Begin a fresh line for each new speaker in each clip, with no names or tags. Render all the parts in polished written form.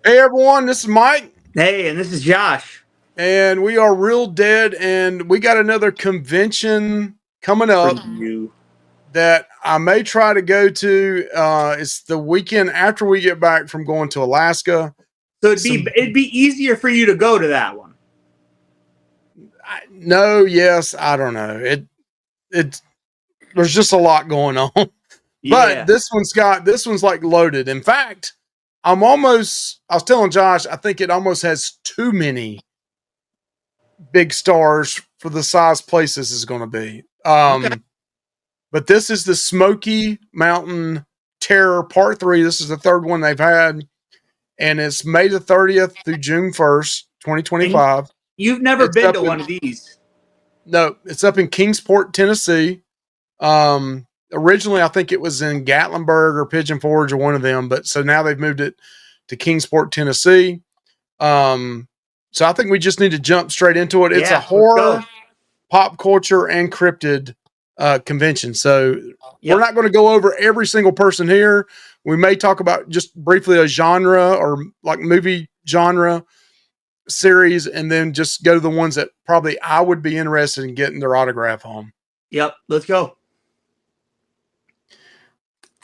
Hey everyone, this is Mike,
Hey, and this is Josh.
and we are Real Dead, and we got another convention coming
For
up
you.
that I may try to go to. It's the weekend after we get back from going to Alaska.
So it'd be
Some
it'd be easier for you to go to that one.
no, yes, I don't know. It there's just a lot going on, but
Yeah.
this one's like loaded. In fact, I was telling Josh, I think it almost has too many big stars for the size place this is going to be.
Okay.
But this is the Smoky Mountain Terror Part 3. This is the third one they've had, and it's May the 30th through June 1st,
And
2025.
you've never
It's
been
up
to
in
one of these.
no, it's up in Kingsport, Tennessee. Originally, I think it was in Gatlinburg or Pigeon Forge or one of them, but so now they've moved it to Kingsport, Tennessee. Um, so I think we just need to jump straight into it. It's a
Yeah, let's go.
horror, pop culture, and cryptid convention. So we're
Yep.
not going to go over every single person here. We may talk about just briefly a genre or like movie genre series, and then just go to the ones that probably I would be interested in getting their autograph on.
Yep. Let's go.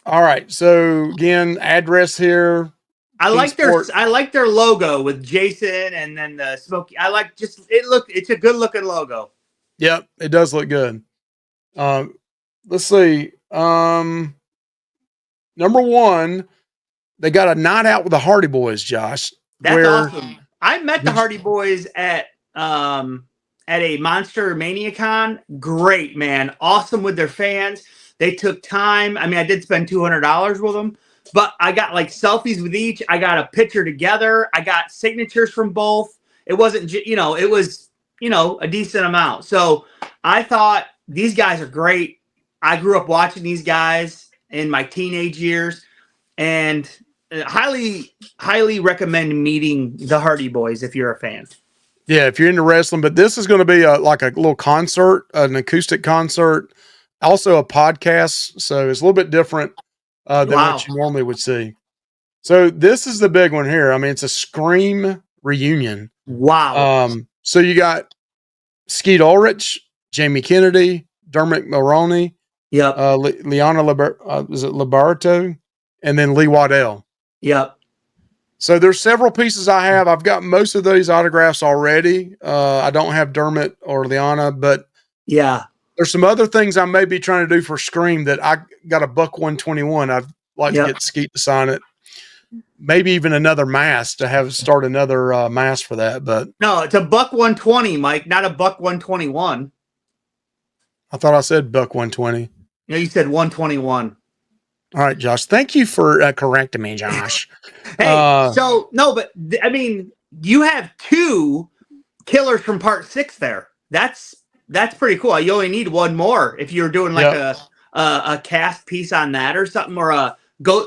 All right. So again, address here,
I like their
Kingsport.
I like their logo with Jason and then the Smoky. I like just it's a good looking logo.
Yep, it does look good. Um, let's see. Number one, they got a night out with the Hardy Boys, Josh.
That's
Where
awesome. I met the
did you,
Hardy Boys at a Monster ManiaCon. Great, man. Awesome with their fans. They took time. I mean, I did spend $200 with them, but I got like selfies with each. I got a picture together. I got signatures from both. It wasn't, it was, a decent amount. So I thought these guys are great. I grew up watching these guys in my teenage years, and highly recommend meeting the Hardy Boys if you're a fan.
yeah, if you're into wrestling, but this is going to be like a little concert, an acoustic concert, also a podcast. So it's a little bit different than
Wow.
what you normally would see. So this is the big one here. I mean, it's a Scream reunion.
Wow.
So you got Skeet Ulrich, Jamie Kennedy, Dermot Mulroney,
Yep.
Liana is it Liberto, and then Lee Waddell.
Yep.
So there's several pieces I have. I've got most of those autographs already. I don't have Dermot or Liana, but
Yeah.
there's some other things I may be trying to do for Scream that I got a buck 121. I'd like to
Yep.
get Skeet to sign it. Maybe even another mask to have start another mask for that. But
No, it's a buck 120, Mike, not a buck 121.
I thought I said buck 120.
No, you said 121.
All right, Josh. Thank you for correcting me, Josh.
Hey, so no, but I mean, you have two killers from part 6 there. That's pretty cool. You only need one more if you're doing like
Yep.
a cast piece on that or something, or a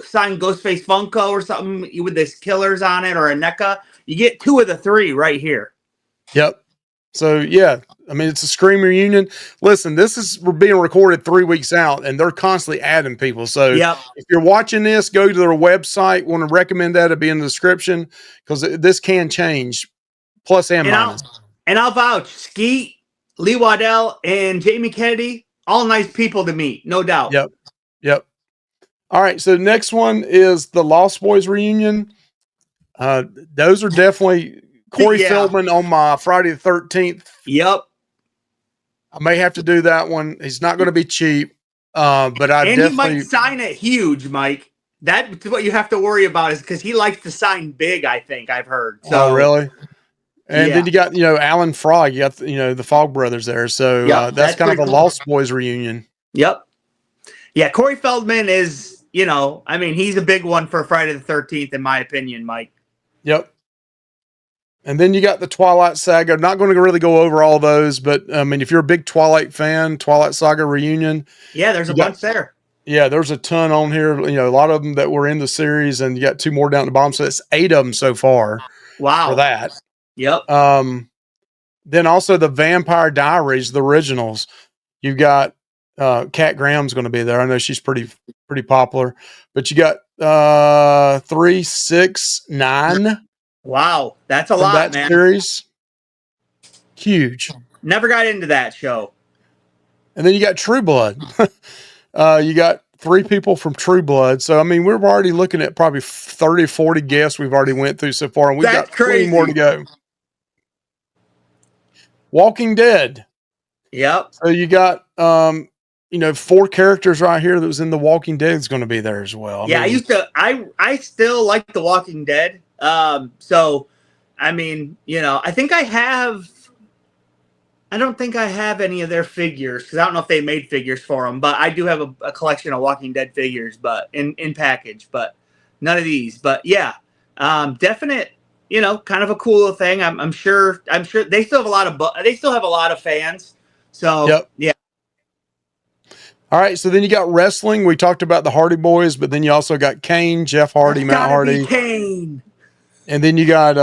signed Ghostface Funko or something with this killers on it, or a NECA. You get two of the three right here.
Yep. So yeah, I mean it's a Scream reunion. Listen, this is being recorded 3 weeks out, and they're constantly adding people. So
Yep.
if you're watching this, go to their website. Want to recommend that? It'll be in the description because this can change, plus and minus.
I'll vouch. Skeet, Lee Waddell, and Jamie Kennedy, all nice people to meet, no doubt.
Yep. Yep. All right. So the next one is the Lost Boys reunion. Those are definitely Corey Feldman on my Friday the 13th.
Yep.
I may have to do that one. He's not going to be cheap, but
he might sign it huge, Mike. That's what you have to worry about, is because he likes to sign big. I think I've heard. So
really. And then you got Alan Frog. You got the Fogg brothers there. So that's kind of a Lost Boys reunion.
Yep. Yeah, Corey Feldman is. I mean, he's a big one for Friday the 13th, in my opinion, Mike.
Yep. And then you got the Twilight Saga. I'm not going to really go over all those, but I mean, if you're a big Twilight fan, Twilight Saga reunion.
Yeah, there's a bunch there.
Yeah, there's a ton on here. A lot of them that were in the series, and you got 2 more down at the bottom. So it's 8 of them so far.
Wow.
For that.
Yep.
Then also the Vampire Diaries, the originals. You've got Kat Graham's going to be there. I know she's pretty pretty popular. But you got 3, 6, 9
Wow, that's a
from
lot,
that
man.
series. Huge.
Never got into that show.
And then you got True Blood. You got 3 people from True Blood. So, I mean, we're already looking at probably 30, 40 guests we've already went through so far, and we've
That's
got plenty more to
crazy.
go. Walking Dead.
Yep.
So you got, 4 characters right here that was in The Walking Dead is going to be there as well. I
Yeah, I
mean,
used to. I still like The Walking Dead. So, I mean, I think I have. I don't think I have any of their figures because I don't know if they made figures for them, but I do have a collection of Walking Dead figures, but in package, but none of these. But yeah, definite. Kind of a cool thing. I'm sure. I'm sure they still have a lot of. They still have a lot of fans. So
yep.
yeah,
All right. So then you got wrestling. We talked about the Hardy Boys, but then you also got Kane, Jeff Hardy,
that's
Matt
gotta be
Hardy.
Kane.
And then you got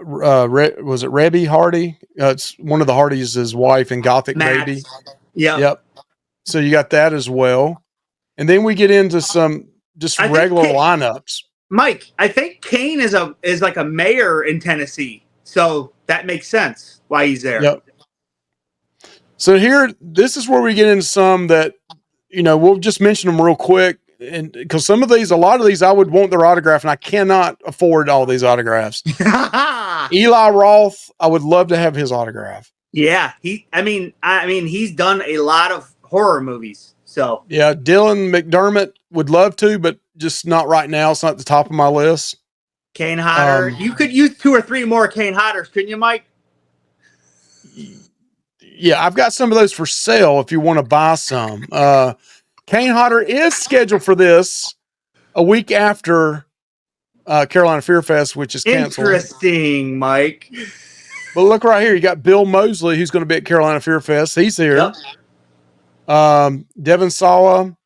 was it Rebby Hardy? It's one of the Hardys' his wife in Gothic
Matt.
Baby.
Yep.
Yep. So you got that as well. And then we get into some just
I think
regular lineups.
Mike. I think Kane is like a mayor in Tennessee, so that makes sense why he's there.
Yep. So here, this is where we get into some that, we'll just mention them real quick. And because a lot of these, I would want their autograph, and I cannot afford all these autographs. Eli Roth, I would love to have his autograph.
Yeah, I mean, he's done a lot of horror movies. So
yeah, Dylan McDermott would love to, but just not right now. It's not at the top of my list.
Kane Hodder, you could use 2 or 3 more Kane Hodders, couldn't you, Mike?
Yeah, I've got some of those for sale if you want to buy some. Kane Hodder is scheduled for this a week after Carolina Fear Fest, which is canceled.
Interesting, Mike.
But look right here. You got Bill Mosley, who's going to be at Carolina Fear Fest. He's here. Yep. Devin Sawa.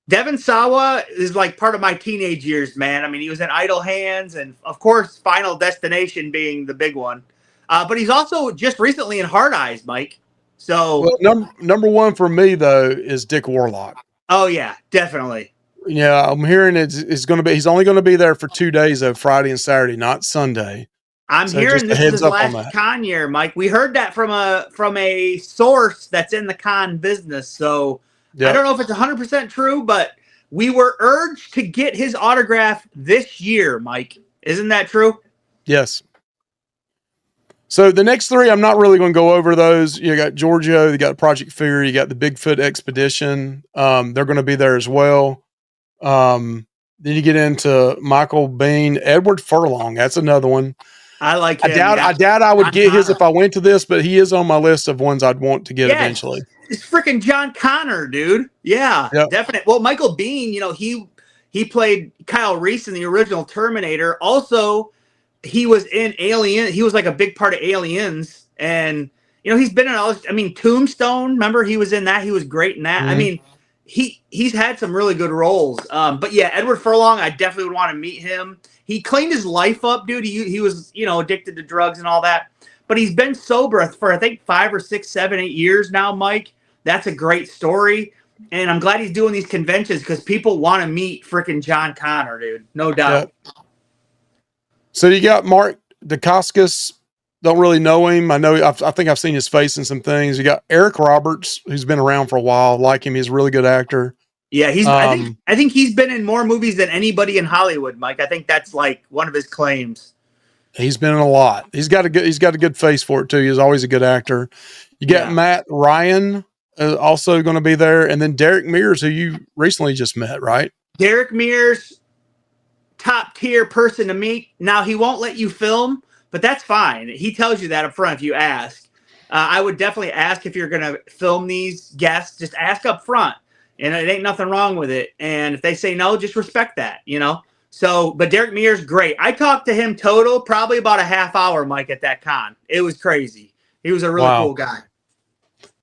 Devin Sawa is like part of my teenage years, man. I mean, he was in Idle Hands and, of course, Final Destination being the big one. But he's also just recently in Hard Eyes, Mike. So,
well, number one for me, though, is Dick Warlock.
Oh, yeah, definitely.
Yeah, I'm hearing he's only going to be there for 2 days, though, Friday and Saturday, not Sunday.
I'm hearing this is his last con year, Mike. We heard that from a source that's in the con business. So yep. I don't know if it's 100% true, but we were urged to get his autograph this year, Mike. Isn't that true?
Yes. So the next 3, I'm not really going to go over those. You got Giorgio, you got Project Fear, you got the Bigfoot Expedition. They're going to be there as well. Then you get into Michael Biehn, Edward Furlong. That's another one.
I like him.
I doubt I would get his if I went to this, but he is on my list of ones I'd want to get eventually.
It's freaking John Connor, dude. Yeah, yep. Definitely. Well, Michael Biehn, he played Kyle Reese in the original Terminator. Also, he was in Alien. He was like a big part of Aliens, and he's been in all. I mean, Tombstone. Remember, he was in that. He was great in that. Mm-hmm. I mean, he's had some really good roles. But yeah, Edward Furlong, I definitely would want to meet him. He cleaned his life up, dude. He was, addicted to drugs and all that. But he's been sober for, I think, 5 or 6, 7, 8 years now, Mike. That's a great story. And I'm glad he's doing these conventions because people want to meet freaking John Connor, dude. No doubt.
Yep. So you got Mark Dacascos. Don't really know him. I think I've seen his face in some things. You got Eric Roberts, who's been around for a while. Like him. He's a really good actor.
Yeah, I think he's been in more movies than anybody in Hollywood, Mike. I think that's like one of his claims.
He's been in a lot. He's got a good face for it too. He's always a good actor. You got Matt Ryan also going to be there, and then Derek Mears, who you recently just met, right?
Derek Mears, top tier person to meet. Now he won't let you film, but that's fine. He tells you that up front if you ask. I would definitely ask if you're going to film these guests. Just ask up front. And it ain't nothing wrong with it. And if they say no, just respect that, So, but Derek Mears, great. I talked to him total probably about a half hour, Mike, at that con. It was crazy. He was a really cool guy.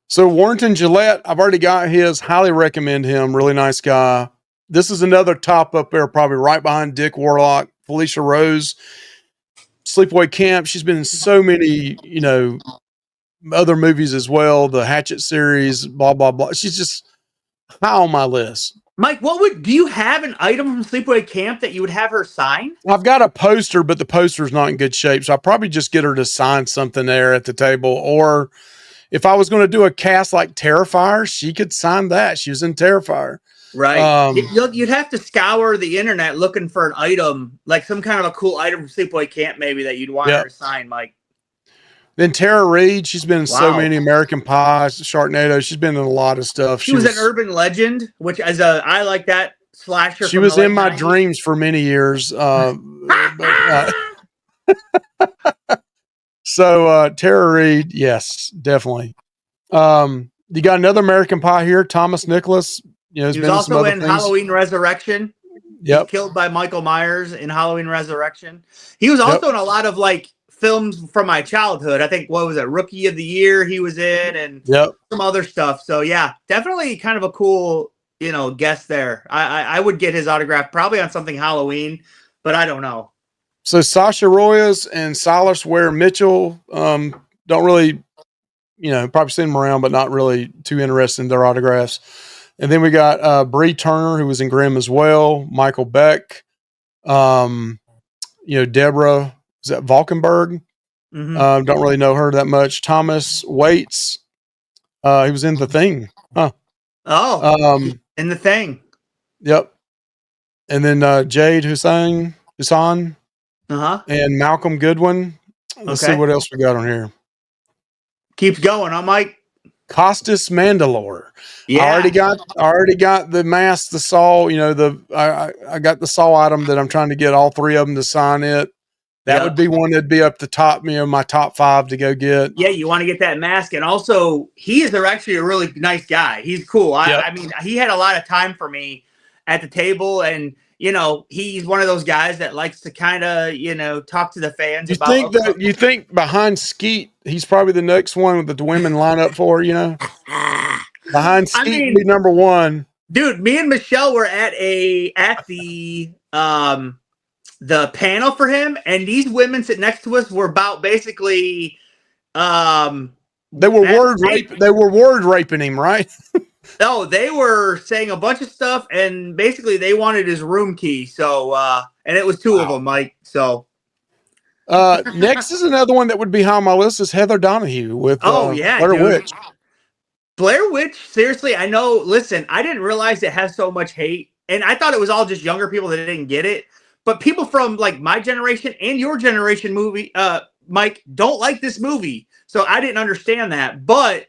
So Warrington Gillette, I've already got his. Highly recommend him. Really nice guy. This is another top up there, probably right behind Dick Warlock. Felicia Rose, Sleepaway Camp. She's been in so many, other movies as well. The Hatchet series, blah, blah, blah. She's just high on my list.
Mike, do you have an item from Sleepaway Camp that you would have her sign?
I've got a poster, but the poster's not in good shape. So I'll probably just get her to sign something there at the table. Or if I was going to do a cast like Terrifier, she could sign that. She was in Terrifier.
Right. You'd have to scour the internet looking for an item, like some kind of a cool item from Sleepaway Camp, maybe that you'd want her to sign, Mike.
Then Tara Reid, she's been in so
Wow.
many American Pies, Sharknado. She's been in a lot of stuff.
She was an urban legend, which I like that slasher.
She
from
was
the
in
late
my
90s.
dreams for many years. So Tara Reid, yes, definitely. You got another American Pie here, Thomas Nicholas. You know,
he was also in Halloween Resurrection.
Yep.
He's killed by Michael Myers in Halloween Resurrection. He was also in a lot of like films from my childhood. I think, what was it, Rookie of the Year he was in, and some other stuff. So yeah, definitely kind of a cool, guest there. I would get his autograph probably on something Halloween, but I don't know.
So Sasha Royas and Silas Ware Mitchell don't really, probably seen them around, but not really too interested in their autographs. And then we got Bree Turner, who was in Grimm as well. Michael Beck, Deborah, is that Valkenburg?
Mm-hmm.
Don't really know her that much. Thomas Waits, he was in The Thing. Huh.
Oh, in The Thing.
Yep. And then Jade Hussein, and Malcolm Goodwin. Let's see what else we got on here.
Keeps going, huh, Mike?
Costas Mandalore.
Yeah.
I already got the mask, the saw, I got the saw item that I'm trying to get all three of them to sign it. That would be one that'd be up the top, my top 5 to go get.
Yeah, you want to get that mask. And also, he is actually a really nice guy. He's cool. I mean, he had a lot of time for me at the table. And, he's one of those guys that likes to kind of, talk to the fans about.
You think behind Skeet, he's probably the next one that the women line up for, Behind Skeet be number 1.
Dude, me and Michelle were at the panel for him, and these women sitting next to us were about basically
they were word raping him, right?
No, they were saying a bunch of stuff, and basically they wanted his room key. So and it was 2 of them, Mike. So
next is another one that would be high on my list is Heather Donahue with Blair Witch.
Blair Witch, seriously, I know. Listen, I didn't realize it has so much hate, and I thought it was all just younger people that didn't get it. But people from like my generation and your generation, Mike, don't like this movie. So I didn't understand that. But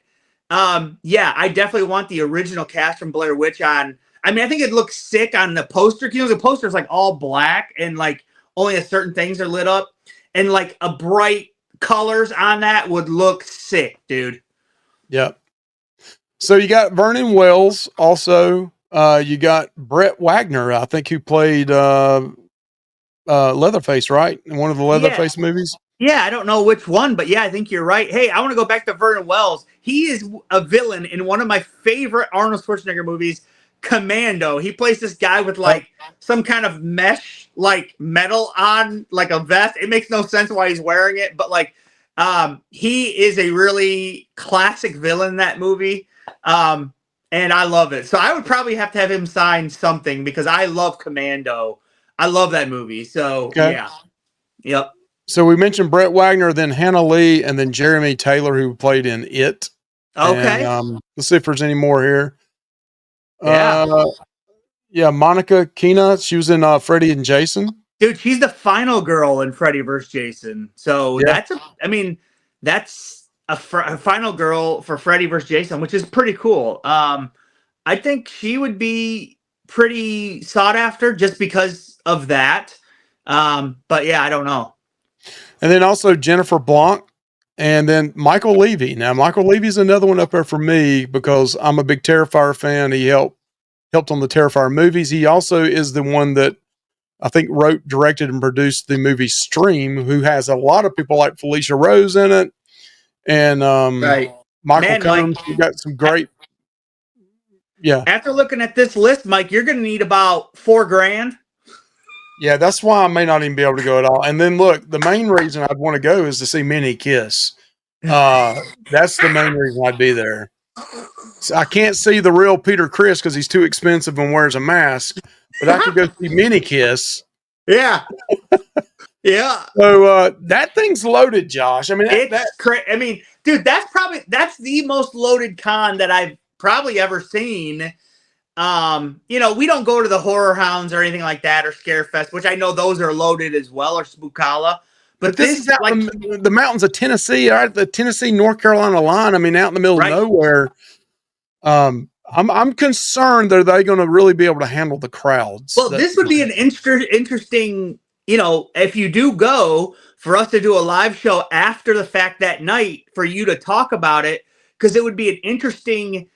I definitely want the original cast from Blair Witch on. I mean, I think it looks sick on the poster. The poster is like all black and like only certain things are lit up, and like a bright colors on that would look sick, dude.
Yep. So you got Vernon Wells also. You got Brett Wagner, I think, who played Leatherface, right? In one of the Leatherface movies.
Yeah, I don't know which one, but yeah, I think you're right. Hey, I want to go back to Vernon Wells. He is a villain in one of my favorite Arnold Schwarzenegger movies, Commando. He plays this guy with like some kind of mesh, like metal on, like a vest. It makes no sense why he's wearing it, but like, he is a really classic villain in that movie. And I love it. So I would probably have to have him sign something because I love Commando. I love that movie. So yeah. Yep.
So we mentioned Brett Wagner, then Hannah Lee, and then Jeremy Taylor, who played in It.
Okay.
And, let's see if there's any more here.
Yeah.
Monica Keena. She was in Freddy and Jason.
Dude, she's the final girl in Freddy vs. Jason. So that's a final girl for Freddy vs. Jason, which is pretty cool. I think she would be pretty sought after just because of that. But yeah, I don't know.
And then also Jennifer Blanc, and then Michael Levy. Now, Michael Levy's another one up there for me because I'm a big Terrifier fan. He helped on the Terrifier movies. He also is the one that I think wrote, directed, and produced the movie Stream, who has a lot of people like Felicia Rose in it. And Michael Combs, you got some great. Yeah.
After looking at this list, Mike, you're going to need about $4,000.
Yeah, that's why I may not even be able to go at all. And then look, the main reason I'd want to go is to see Minnie Kiss. That's the main reason I'd be there. So I can't see the real Peter Chris because he's too expensive and wears a mask. But I could go see Mini Kiss.
Yeah. Yeah.
So that thing's loaded, Josh. I mean, that
It's crazy. I mean, dude, that's the most loaded con that I've probably ever seen. You know, we don't go to the horror hounds or anything like that or Scare Fest, which I know those are loaded as well, or Spookala.
but
But
this is
this,
out
like,
in the mountains of Tennessee, right? The Tennessee North Carolina line. I mean, out in the middle of
right.
nowhere. I'm concerned that they're going to really be able to handle the crowds.
Well,
That
this would be an interesting, you know, if you do go, for us to do a live show after the fact that night for you to talk about it, because it would be an interesting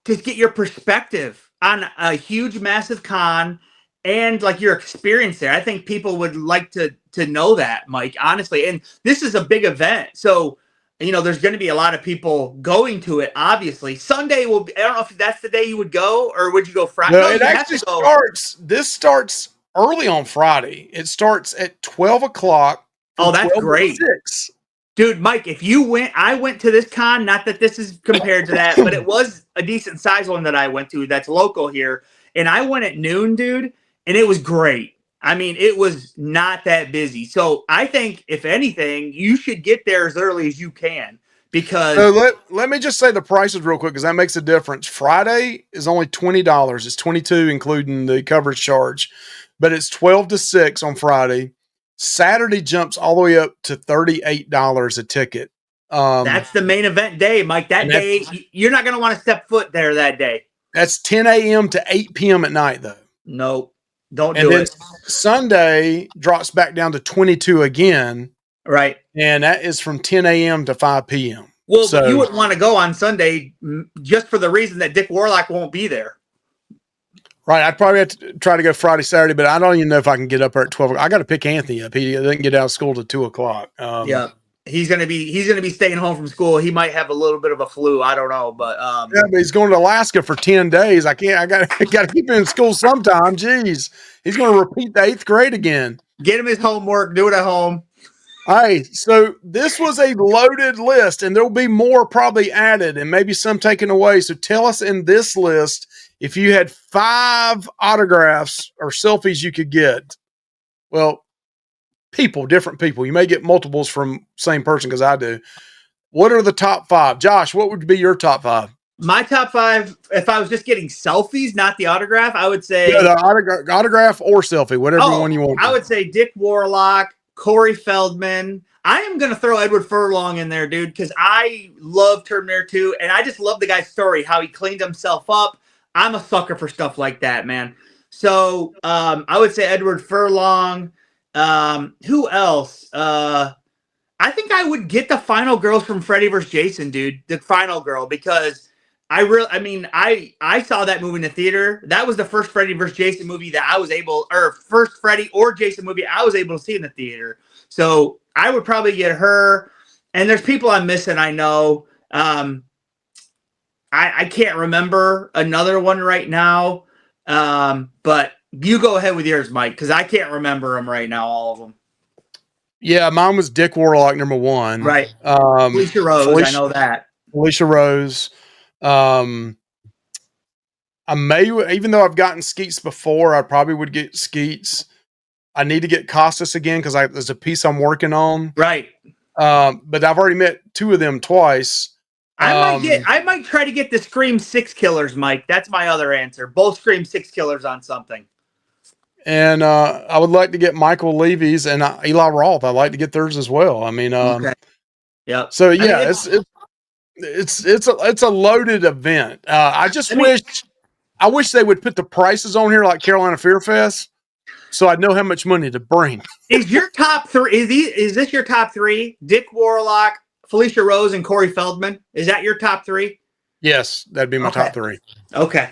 to get your perspective on a huge, massive con and like your experience there. I think people would like to know that, Mike, honestly. And this is a big event. So, you know, there's going to be a lot of people going to it, obviously. Sunday will be, I don't know if that's the day you would go or would you go Friday?
no,
No,
it
you have
actually
to go.
starts. This starts early on Friday. It starts at 12 o'clock from
Oh, that's
12 to 6.
dude, Mike, if you went, I went to this con, not that this is compared to that, but it was a decent size one that I went to that's local here. And I went at noon, dude, and it was great. I mean, it was not that busy. So I think, if anything, you should get there as early as you can
So
because
let me just say the prices real quick because that makes a difference. Friday is only $20. It's 22 including the coverage charge, but it's 12 to 6 on Friday. Saturday jumps all the way up to $38 a ticket.
that's the main event day, Mike.
And
That day, you're not going to want to step foot there that day.
that's 10 a.m. to 8 p.m. at night though.
Nope. Don't
And
do
then
it.
Sunday drops back down to 22 again,
Right.
and that is from 10 a.m. to 5 p.m.
Well,
So
you wouldn't want to go on Sunday just for the reason that Dick Warlock won't be there.
right, I'd probably have to try to go Friday, Saturday, but I don't even know if I can get up there at 12. I got to pick Anthony up. He doesn't get out of school till 2 o'clock.
Yeah. He's gonna be staying home from school. He might have a little bit of a flu. I don't know, but
Yeah, but he's going to Alaska for 10 days. I can't. I got to keep him in school sometime. Jeez, he's going to repeat the 8th grade again.
get him his homework. Do it at home.
All right, so this was a loaded list, and there'll be more probably added, and maybe some taken away. So tell us in this list if you had 5 autographs or selfies you could get. Well, different people. You may get multiples from same person because I do. What are the top 5? Josh, what would be your top 5?
My top 5, if I was just getting selfies, not the autograph, I would say.
Yeah, the autograph or selfie, whatever one you want.
I would say Dick Warlock, Corey Feldman. I am going to throw Edward Furlong in there, dude, because I love Terminator 2, and I just love the guy's story, how he cleaned himself up. I'm a sucker for stuff like that, man. So I would say Edward Furlong. Who else? I think I would get the final girls from Freddy vs. Jason, dude. The final girl, because I saw that movie in the theater. That was the first Freddy vs. Jason movie that I was able, or first Freddy or Jason movie I was able to see in the theater. So I would probably get her. And there's people I'm missing, I know. I can't remember another one right now. But you go ahead with yours, Mike, because I can't remember them right now, all of them.
Yeah, mine was Dick Warlock, number 1.
Right. Felicia Rose, I know that.
Felicia Rose. I may, even though I've gotten Skeets before, I probably would get Skeets. I need to get Costas again because there's a piece I'm working on.
Right.
But I've already met 2 of them twice.
I might try to get the Scream 6 killers, Mike. That's my other answer. Both Scream 6 killers on something.
And I would like to get Michael Levy's and Eli Roth. I'd like to get theirs as well. I mean,
okay. Yep.
So yeah, it's a loaded event. I wish they would put the prices on here like Carolina Fear Fest, so I'd know how much money to bring.
Is your top 3? Is this your top 3? Dick Warlock, Felicia Rose, and Corey Feldman. Is that your top 3?
Yes, that'd be my top 3.
Okay.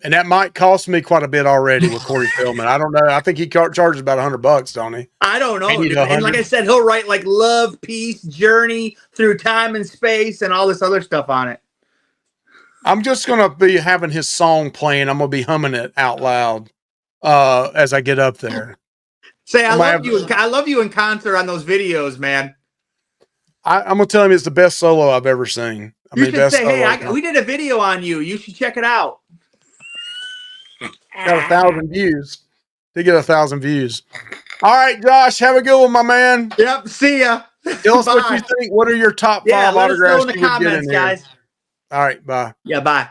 And that might cost me quite a bit already with Corey Feldman. I don't know. I think he charges about $100, don't he?
I don't know. And like I said, he'll write like love, peace, journey through time and space, and all this other stuff on it.
I'm just gonna be having his song playing. I'm gonna be humming it out loud as I get up there.
Say, I love you in concert on those videos, man.
I'm gonna tell him it's the best solo I've ever seen. I
You
mean,
should
best
say, hey,
solo.
we did a video on you. You should check it out.
Got 1,000 views. They get 1,000 views. All right, Josh, have a good one, my man.
Yep. See ya.
Tell us what you
Bye.
think. What are your top
Yeah,
5
let us know
autographs
in the
you would get in
comments,
here?
guys.
All right, bye.
Yeah, bye.